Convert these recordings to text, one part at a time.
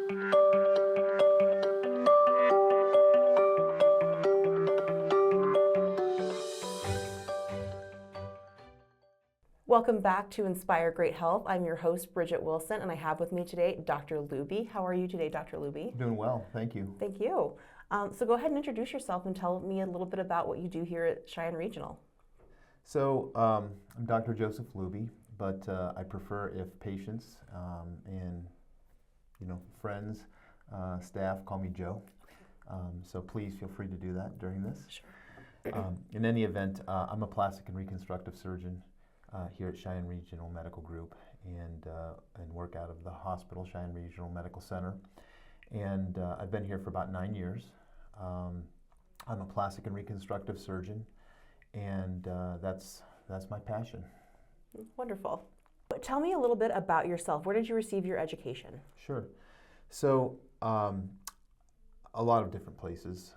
Welcome back to Inspire Great Health. I'm your host, Bridget Wilson, and I have with me today Dr. Looby. How are you today, Dr. Looby? Doing well, thank you. Thank you. So go ahead and introduce yourself and tell me a little bit about what you do here at Cheyenne Regional. So I'm Dr. Joseph Looby, but I prefer if patients and friends, staff call me Joe. So please feel free to do that during this. Sure. In any event, I'm a plastic and reconstructive surgeon here at Cheyenne Regional Medical Group and work out of the hospital, Cheyenne Regional Medical Center. And I've been here for about 9 years. I'm a plastic and reconstructive surgeon, and that's my passion. Wonderful. Tell me a little bit about yourself. Where did you receive your education? Sure. So a lot of different places.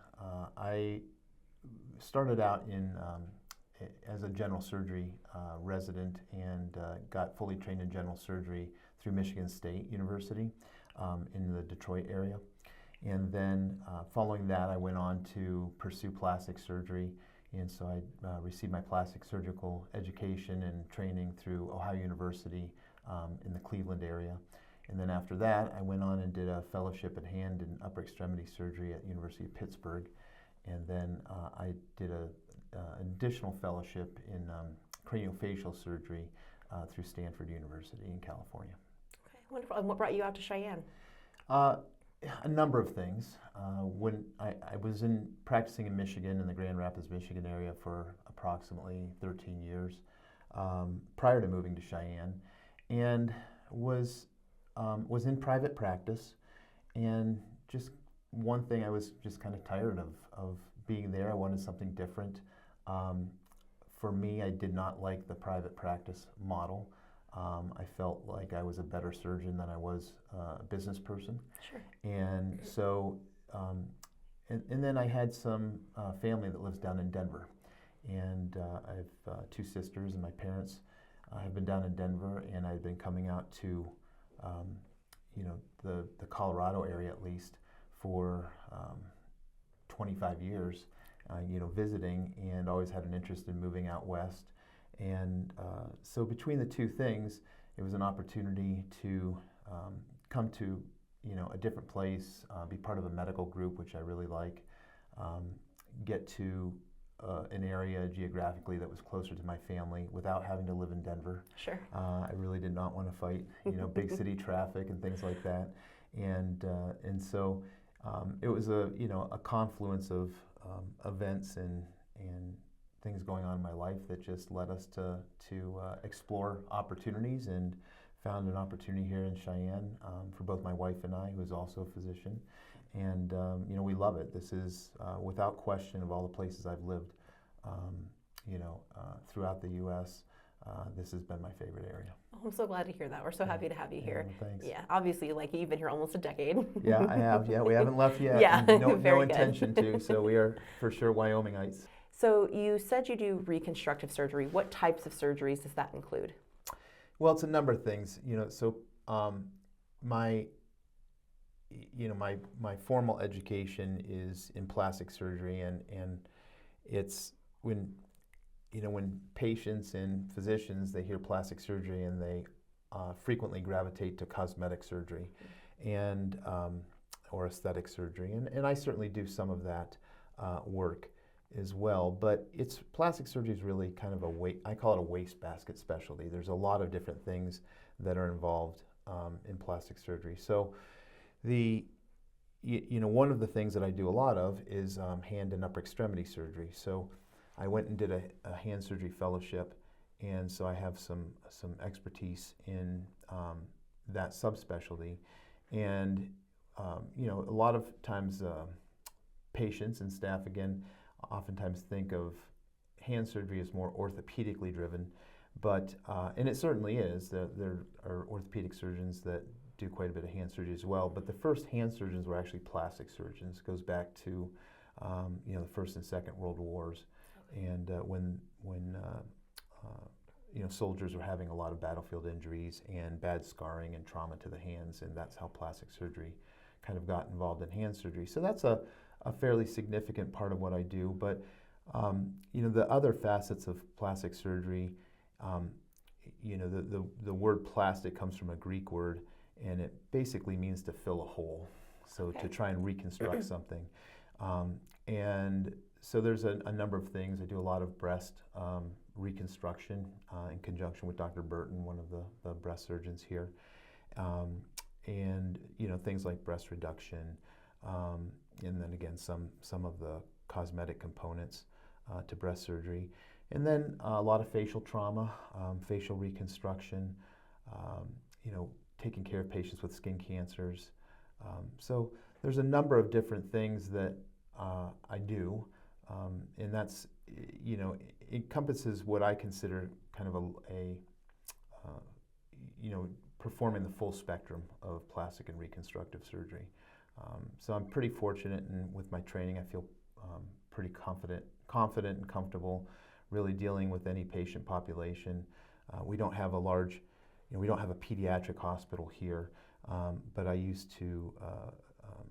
I started out as a general surgery resident and got fully trained in general surgery through Michigan State University in the Detroit area. And then following that, I went on to pursue plastic surgery. And so I received my plastic surgical education and training through Ohio University in the Cleveland area. And then after that, I went on and did a fellowship in hand and upper extremity surgery at University of Pittsburgh. And then I did an additional fellowship in craniofacial surgery through Stanford University in California. Okay, wonderful. And what brought you out to Cheyenne? A number of things. When I was practicing in Michigan, in the Grand Rapids, Michigan area for approximately 13 years prior to moving to Cheyenne, and was in private practice, and just one thing, I was just kind of tired of being there. I wanted something different. For me, I did not like the private practice model. I felt like I was a better surgeon than I was a business person. Sure. And so, and then I had some family that lives down in Denver. And I have 2 sisters, and my parents have been down in Denver, and I've been coming out to, the Colorado area at least for 25 years, visiting, and always had an interest in moving out west. And so between the two things, it was an opportunity to come to, a different place, be part of a medical group, which I really like, get to an area geographically that was closer to my family without having to live in Denver. Sure. I really did not want to fight, big city traffic and things like that. And so it was a confluence of events and things going on in my life that just led us to explore opportunities, and found an opportunity here in Cheyenne for both my wife and I, who is also a physician. And we love it. This is without question, of all the places I've lived, throughout the U.S., this has been my favorite area. Oh, I'm so glad to hear that. We're so happy to have you here. Thanks. Yeah, obviously, you've been here almost a decade. Yeah, I have. Yeah, we haven't left yet. Yeah, no intention to. So we are for sure Wyomingites. So you said you do reconstructive surgery. What types of surgeries does that include? Well, it's a number of things. So my formal education is in plastic surgery, and it's when patients and physicians, they hear plastic surgery and they frequently gravitate to cosmetic surgery and or aesthetic surgery, and I certainly do some of that work as well. But plastic surgery is really kind of I call it a wastebasket specialty. There's a lot of different things that are involved in plastic surgery. So one of the things that I do a lot of is hand and upper extremity surgery. So I went and did a hand surgery fellowship, and so I have some expertise in that subspecialty. And a lot of times patients and staff, again, oftentimes think of hand surgery as more orthopedically driven, but and it certainly is. There are orthopedic surgeons that do quite a bit of hand surgery as well. But the first hand surgeons were actually plastic surgeons. It goes back to the First and Second World Wars. And when soldiers were having a lot of battlefield injuries and bad scarring and trauma to the hands, and that's how plastic surgery kind of got involved in hand surgery. So that's a fairly significant part of what I do. But the other facets of plastic surgery, the word plastic comes from a Greek word, and it basically means to fill a hole. So to try and reconstruct something. And so there's a number of things. I do a lot of breast reconstruction in conjunction with Dr. Burton, one of the breast surgeons here. And things like breast reduction, and then again some of the cosmetic components to breast surgery. And then a lot of facial trauma, facial reconstruction, taking care of patients with skin cancers. So there's a number of different things that I do, and that's, encompasses what I consider kind of a performing the full spectrum of plastic and reconstructive surgery. So I'm pretty fortunate, and with my training, I feel pretty confident and comfortable really dealing with any patient population. We don't have a large, we don't have a pediatric hospital here, but I used to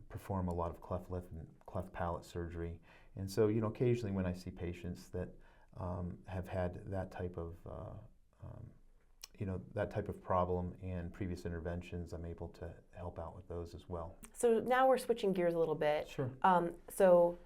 perform a lot of cleft lip and cleft palate surgery. And so, occasionally when I see patients that have had that type of problem and previous interventions, I'm able to help out with those as well. So now we're switching gears a little bit. Sure. So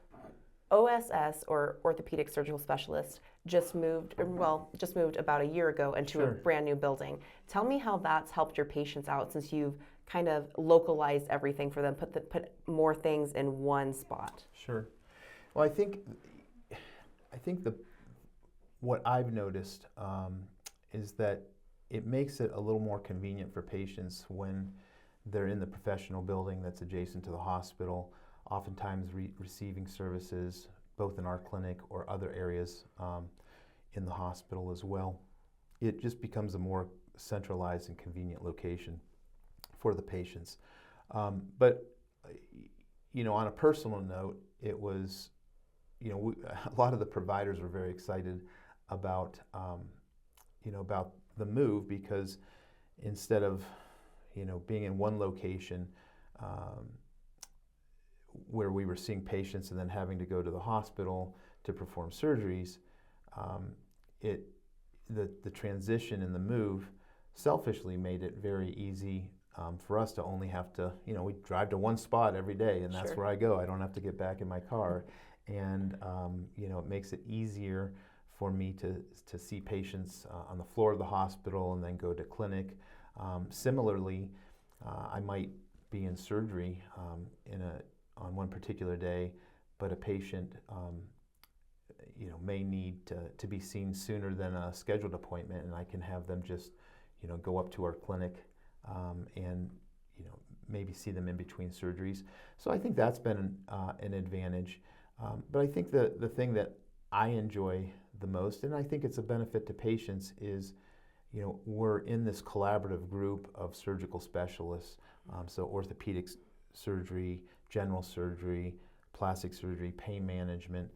OSS, or Orthopedic Surgical Specialist, just moved about a year ago into a brand new building. Tell me how that's helped your patients out, since you've kind of localized everything for them, put more things in one spot. Sure. Well, I think what I've noticed is that it makes it a little more convenient for patients when they're in the professional building that's adjacent to the hospital, oftentimes receiving services both in our clinic or other areas in the hospital as well. It just becomes a more centralized and convenient location for the patients. But on a personal note, it was, a lot of the providers were very excited about, about the move, because instead of, being in one location where we were seeing patients and then having to go to the hospital to perform surgeries, the transition and the move selfishly made it very easy for us to only have to, we drive to one spot every day, and that's where I go. I don't have to get back in my car. And, it makes it easier for me to see patients on the floor of the hospital and then go to clinic. Similarly, I might be in surgery on one particular day, but a patient may need to be seen sooner than a scheduled appointment, and I can have them just go up to our clinic and maybe see them in between surgeries. So I think that's been an advantage. But I think the thing that I enjoy the most, and I think it's a benefit to patients, is we're in this collaborative group of surgical specialists. So orthopedics surgery, general surgery, plastic surgery, pain management.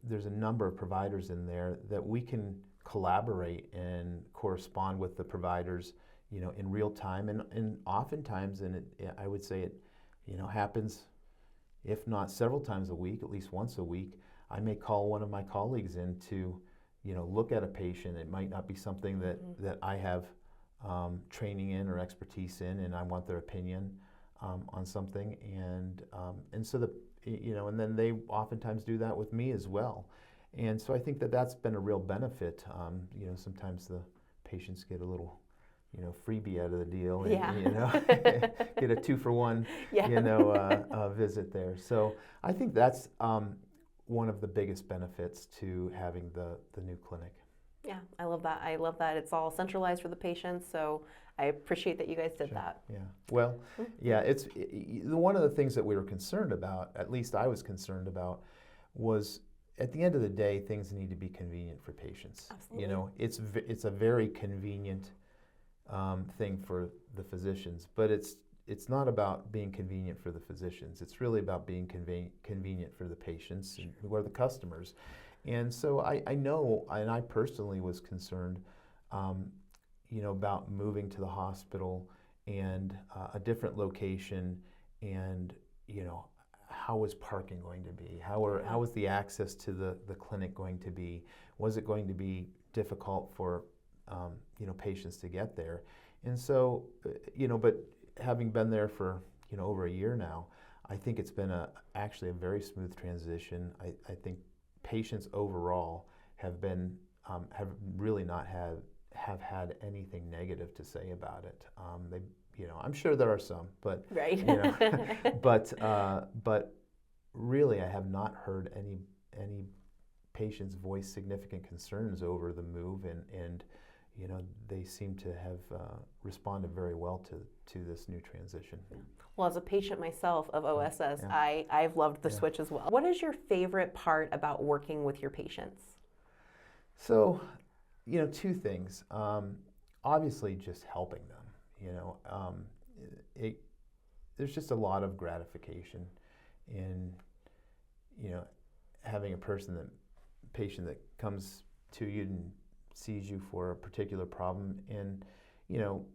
There's a number of providers in there that we can collaborate and correspond with the providers, in real time, and oftentimes, and I would say it, happens, if not several times a week, at least once a week. I may call one of my colleagues in to, look at a patient. It might not be something that I have training in or expertise in, and I want their opinion on something, and so and then they oftentimes do that with me as well. And so I think that's been a real benefit. Sometimes the patients get a little, freebie out of the deal, and, get a 2-for-1, visit there. So I think that's one of the biggest benefits to having the new clinic. Yeah, I love that. I love that it's all centralized for the patients. So I appreciate that you guys did that. Yeah. Well, it's one of the things that we were concerned about, at least I was concerned about, was at the end of the day, things need to be convenient for patients. Absolutely. It's a very convenient thing for the physicians, but it's not about being convenient for the physicians. It's really about being convenient for the patients, who are the customers. And so I know, and I personally was concerned about moving to the hospital and a different location, and how was parking going to be? How was the access to the clinic going to be? Was it going to be difficult for patients to get there? And so, but having been there for over a year now, I think it's been actually a very smooth transition. I think patients overall have really not have had anything negative to say about it. I'm sure there are some, but right. But really, I have not heard any patients voice significant concerns over the move, and they seem to have responded very well to this new transition. Yeah. Well, as a patient myself of OSS, yeah. I've loved the switch as well. What is your favorite part about working with your patients? So, two things. Obviously, just helping them. There's just a lot of gratification in, having a patient that comes to you and sees you for a particular problem. And,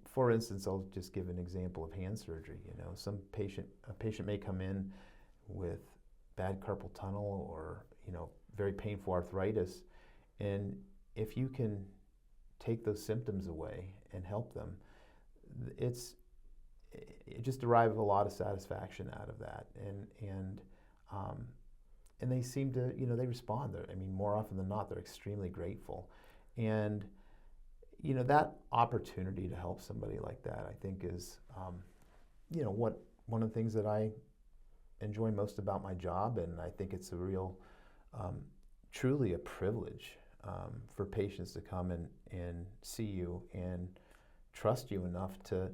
for instance, I'll just give an example of hand surgery. A patient may come in with bad carpal tunnel or, very painful arthritis. And if you can take those symptoms away and help them, it just derives a lot of satisfaction out of that. And they seem to, they respond. More often than not, they're extremely grateful. And, that opportunity to help somebody like that, I think is, one of the things that I enjoy most about my job. And I think it's a real, truly a privilege for patients to come and see you and trust you enough to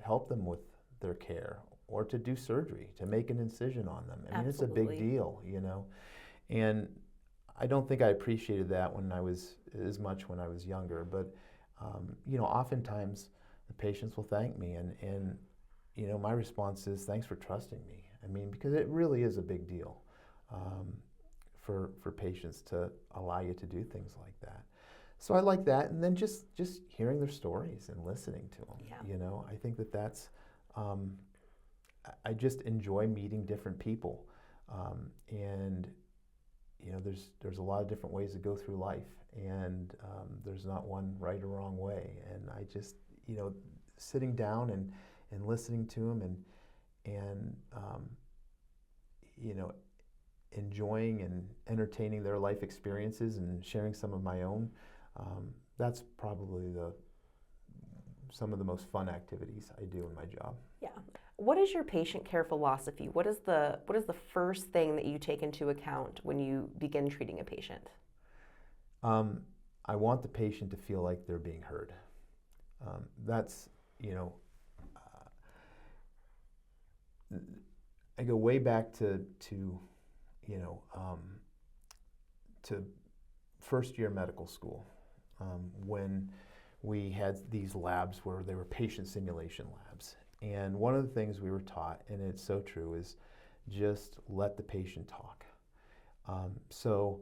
help them with their care, or to do surgery, to make an incision on them. It's a big deal, And I don't think I appreciated that as much when I was younger, but oftentimes the patients will thank me, and my response is, thanks for trusting me. Because it really is a big deal for patients to allow you to do things like that. So I like that, and then just hearing their stories and listening to them. Yeah. I think that's. I just enjoy meeting different people, and there's a lot of different ways to go through life, and there's not one right or wrong way. And I just sitting down and listening to them and enjoying and entertaining their life experiences and sharing some of my own. That's probably some of the most fun activities I do in my job. Yeah. What is your patient care philosophy? What is the first thing that you take into account when you begin treating a patient? I want the patient to feel like they're being heard. That's, I go way back to first year medical school, when we had these labs where they were patient simulation labs. And one of the things we were taught, and it's so true, is just let the patient talk. So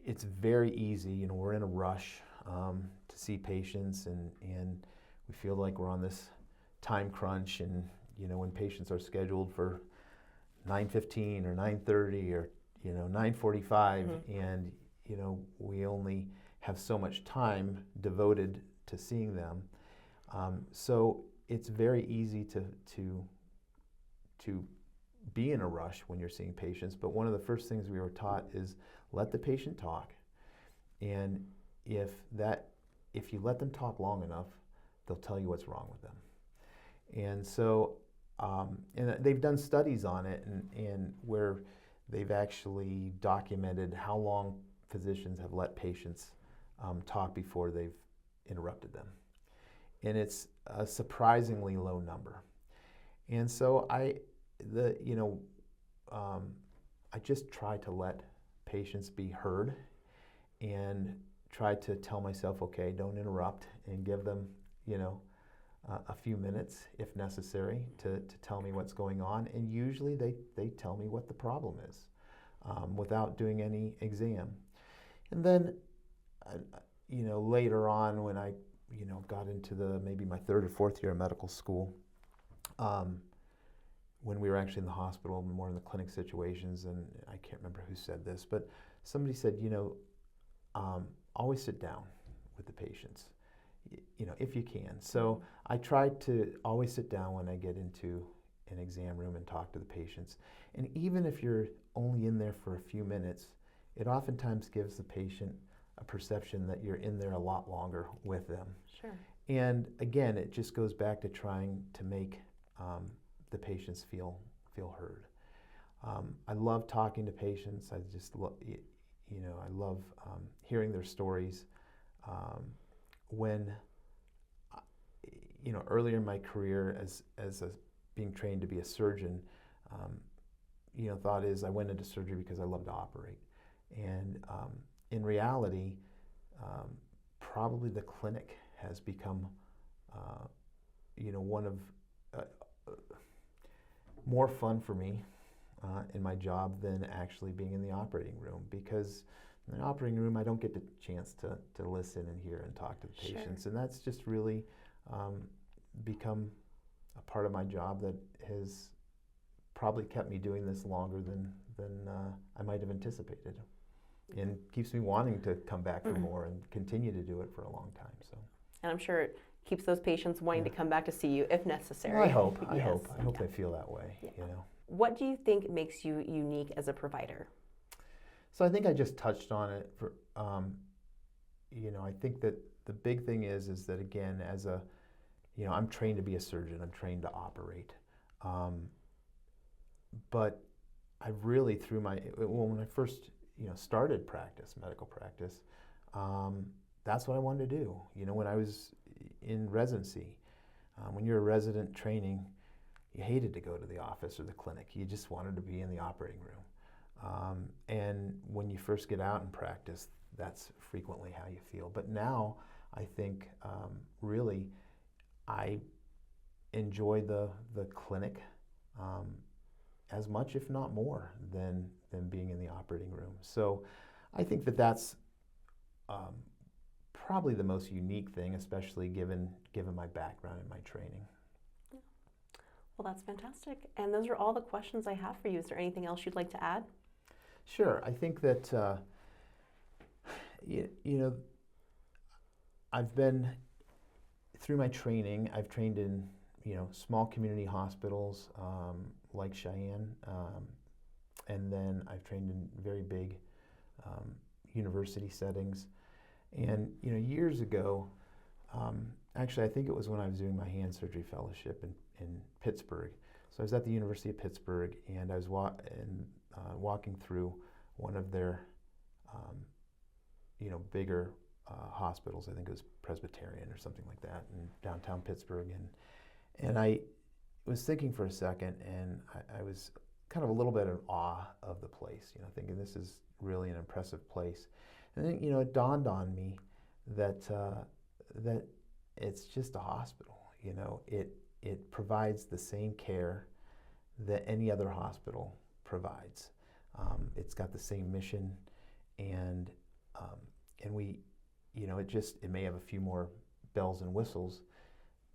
it's very easy, we're in a rush to see patients, and we feel like we're on this time crunch, and when patients are scheduled for 9:15 or 9:30 or 9:45, and we only have so much time devoted to seeing them. So it's very easy to be in a rush when you're seeing patients, but one of the first things we were taught is let the patient talk, and if you let them talk long enough, they'll tell you what's wrong with them. And so and they've done studies on it, and where they've actually documented how long physicians have let patients talk before they've interrupted them. And it's a surprisingly low number. And so I just try to let patients be heard, and try to tell myself, okay, don't interrupt, and give them, a few minutes if necessary to tell me what's going on. And usually they tell me what the problem is without doing any exam. And then later on when I, got into maybe my third or fourth year of medical school, when we were actually in the hospital, more in the clinic situations, and I can't remember who said this, but somebody said, always sit down with the patients, if you can. So I try to always sit down when I get into an exam room and talk to the patients. And even if you're only in there for a few minutes, it oftentimes gives the patient a perception that you're in there a lot longer with them. Sure. And again, it just goes back to trying to make the patients feel heard. I love talking to patients. I just love, I love hearing their stories. When, earlier in my career being trained to be a surgeon, thought is I went into surgery because I love to operate. And in reality, probably the clinic has become, one of more fun for me in my job than actually being in the operating room, because in the operating room I don't get the chance to listen and hear and talk to the patients. Sure. And that's just really become a part of my job that has probably kept me doing this longer than I might have anticipated, and keeps me wanting to come back for more and continue to do it for a long time. So. And I'm sure it keeps those patients wanting to come back to see you if necessary. Well, I hope they feel that way. Yeah. What do you think makes you unique as a provider? So I think I just touched on it. I think that the big thing is that, again, as I'm trained to be a surgeon. I'm trained to operate. But I've really, when I first, started medical practice, that's what I wanted to do. When I was in residency, when you're a resident training, you hated to go to the office or the clinic. You just wanted to be in the operating room. And when you first get out and practice, that's frequently how you feel. But now, I think, really, I enjoy the clinic as much, if not more, than being in the operating room. So I think that's probably the most unique thing, especially given my background and my training. Yeah. Well, that's fantastic. And those are all the questions I have for you. Is there anything else you'd like to add? Sure. I think that, I've been, through my training, I've trained in, small community hospitals like Cheyenne, and then I've trained in very big university settings. And, years ago, actually I think it was when I was doing my hand surgery fellowship in Pittsburgh. So I was at the University of Pittsburgh, and I was walking through one of their, bigger hospitals. I think it was Presbyterian or something like that in downtown Pittsburgh. And I was thinking for a second, and I was kind of a little bit in awe of the place, thinking this is really an impressive place. And then, it dawned on me that that it's just a hospital. It provides the same care that any other hospital provides. It's got the same mission, and we, it may have a few more bells and whistles,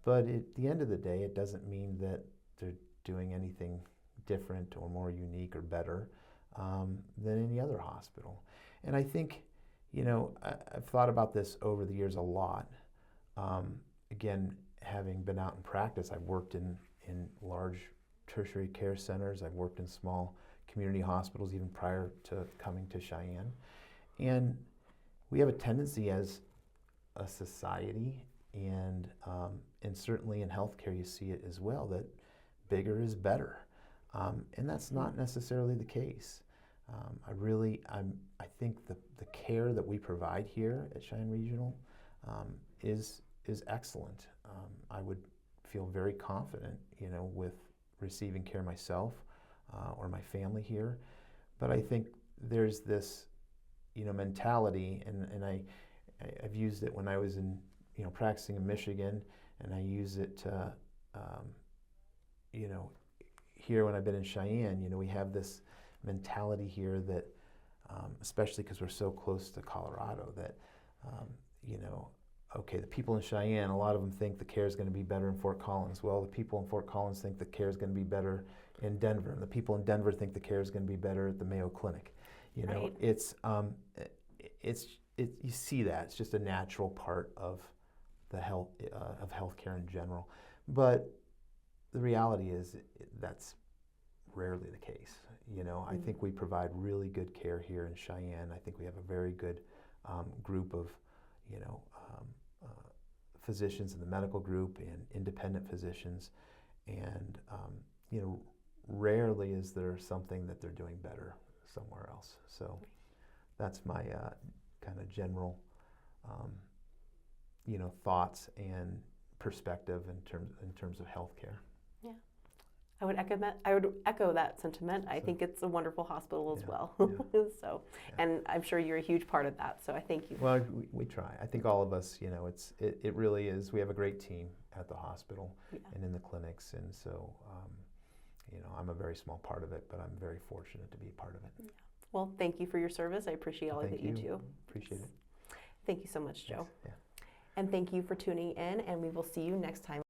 but at the end of the day, it doesn't mean that they're doing anything different or more unique or better than any other hospital. And I think, I've thought about this over the years a lot. Again, having been out in practice, I've worked in large tertiary care centers. I've worked in small community hospitals even prior to coming to Cheyenne. And we have a tendency as a society, and certainly in healthcare you see it as well, that bigger is better. And that's not necessarily the case. I think the care that we provide here at Cheyenne Regional is excellent. I would feel very confident, with receiving care myself or my family here. But I think there's this, mentality, and I've used it when I was in, practicing in Michigan, and I use it, here when I've been in Cheyenne. We have this mentality here that, especially because we're so close to Colorado, that you know, okay, the people in Cheyenne, a lot of them think the care is going to be better in Fort Collins. Well, the people in Fort Collins think the care is going to be better in Denver, and the people in Denver think the care is going to be better at the Mayo Clinic. You know, you see that it's just a natural part of the health of healthcare in general. But the reality is that's rarely the case. You know, I think we provide really good care here in Cheyenne. I think we have a very good group of, you know, physicians in the medical group and independent physicians, and you know, rarely is there something that they're doing better somewhere else. So that's my kind of general, you know, thoughts and perspective in terms of healthcare. Yeah, I would echo that sentiment. I think it's a wonderful hospital as well. So, and I'm sure you're a huge part of that. So I thank you. Well, we try. I think all of us, you know, it really is. We have a great team at the hospital and in the clinics, and so you know, I'm a very small part of it, but I'm very fortunate to be a part of it. Yeah. Well, thank you for your service. I appreciate all that you do. Appreciate it. Thank you so much, Joe. Yeah. And thank you for tuning in, and we will see you next time.